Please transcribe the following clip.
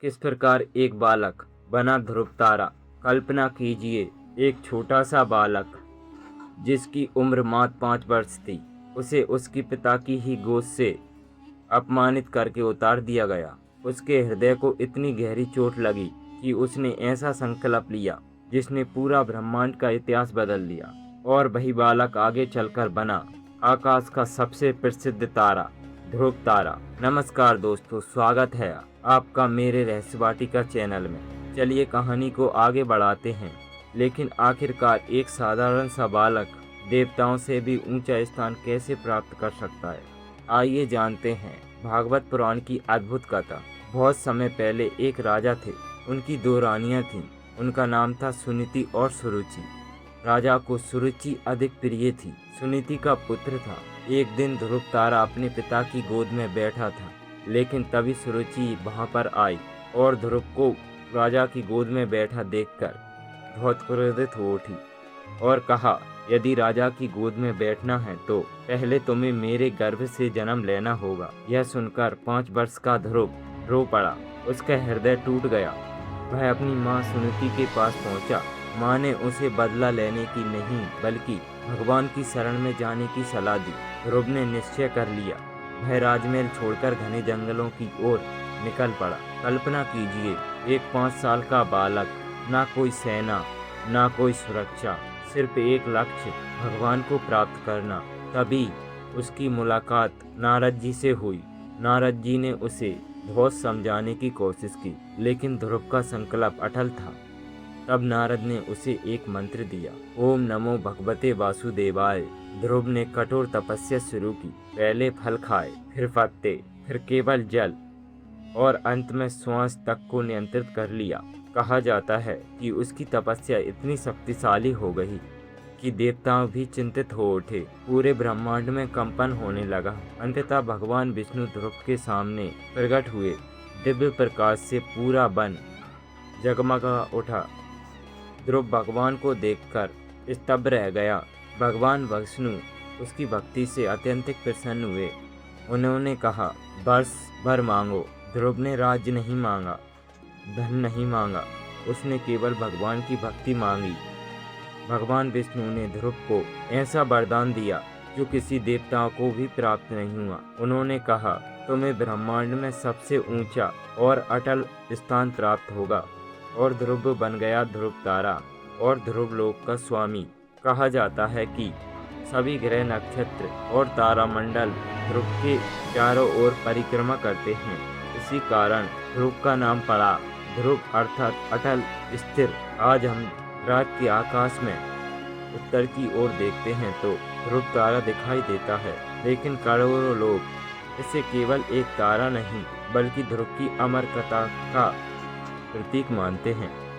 किस प्रकार एक बालक बना ध्रुव तारा। कल्पना कीजिए, एक छोटा सा बालक जिसकी उम्र मात्र 5 वर्ष थी, उसे उसके पिता की ही गोद से अपमानित करके उतार दिया गया। उसके हृदय को इतनी गहरी चोट लगी कि उसने ऐसा संकल्प लिया जिसने पूरा ब्रह्मांड का इतिहास बदल दिया। और वही बालक आगे चलकर बना आकाश का सबसे प्रसिद्ध तारा, ध्रुव तारा। नमस्कार दोस्तों, स्वागत है आपका मेरे रहस्यवाटिका चैनल में। चलिए कहानी को आगे बढ़ाते हैं। लेकिन आखिरकार एक साधारण सा बालक देवताओं से भी ऊंचा स्थान कैसे प्राप्त कर सकता है, आइए जानते हैं भागवत पुराण की अद्भुत कथा। बहुत समय पहले एक राजा थे। उनकी 2 रानियां थीं। उनका नाम था सुनीति और सुरुचि। राजा को सुरुचि अधिक प्रिय थी। सुनीति का पुत्र था। एक दिन ध्रुव तारा अपने पिता की गोद में बैठा था, लेकिन तभी सुरुचि वहां पर आई और ध्रुव को राजा की गोद में बैठा देखकर बहुत क्रोधित हो उठी और कहा, यदि राजा की गोद में बैठना है तो पहले तुम्हें मेरे गर्भ से जन्म लेना होगा। यह सुनकर 5 वर्ष का ध्रुव रो पड़ा। उसका हृदय टूट गया। वह अपनी माँ सुनीति के पास पहुंचा। माँ ने उसे बदला लेने की नहीं बल्कि भगवान की शरण में जाने की सलाह दी। ध्रुव ने निश्चय कर लिया। वह राजमहल छोड़कर घने जंगलों की ओर निकल पड़ा। कल्पना कीजिए, एक 5 साल का बालक, ना कोई सेना, ना कोई सुरक्षा, सिर्फ एक लक्ष्य, भगवान को प्राप्त करना। तभी उसकी मुलाकात नारद जी से हुई। नारद जी ने उसे बहुत समझाने की कोशिश की, लेकिन ध्रुव का संकल्प अटल था। तब नारद ने उसे एक मंत्र दिया, ओम नमो भगवते वासुदेवाय। ध्रुव ने कठोर तपस्या शुरू की। पहले फल खाए, फिर पत्ते, फिर केवल जल और अंत में श्वास तक को नियंत्रित कर लिया। कहा जाता है कि उसकी तपस्या इतनी शक्तिशाली हो गई कि देवता भी चिंतित हो उठे। पूरे ब्रह्मांड में कंपन होने लगा। अंततः भगवान विष्णु ध्रुव के सामने प्रकट हुए। दिव्य प्रकाश से पूरा वन जगमगा उठा। ध्रुव भगवान को देखकर स्तब्ध रह गया। भगवान विष्णु उसकी भक्ति से अत्यंत प्रसन्न हुए। उन्होंने कहा, वर्ष भर मांगो। ध्रुव ने राज्य नहीं मांगा, धन नहीं मांगा, उसने केवल भगवान की भक्ति मांगी। भगवान विष्णु ने ध्रुव को ऐसा वरदान दिया जो किसी देवता को भी प्राप्त नहीं हुआ। उन्होंने कहा, तुम्हें ब्रह्मांड में सबसे ऊंचा और अटल स्थान प्राप्त होगा। और ध्रुव बन गया ध्रुव तारा और ध्रुव लोक का स्वामी। कहा जाता है कि सभी ग्रह, नक्षत्र और तारामंडल ध्रुव के चारों ओर परिक्रमा करते हैं। इसी कारण ध्रुव का नाम पड़ा। ध्रुव अर्थात अटल, स्थिर। आज हम रात के आकाश में उत्तर की ओर देखते हैं तो ध्रुव तारा दिखाई देता है, लेकिन करोड़ों लोग इसे केवल एक तारा नहीं बल्कि ध्रुव की अमर कथा का प्रतीक मानते हैं।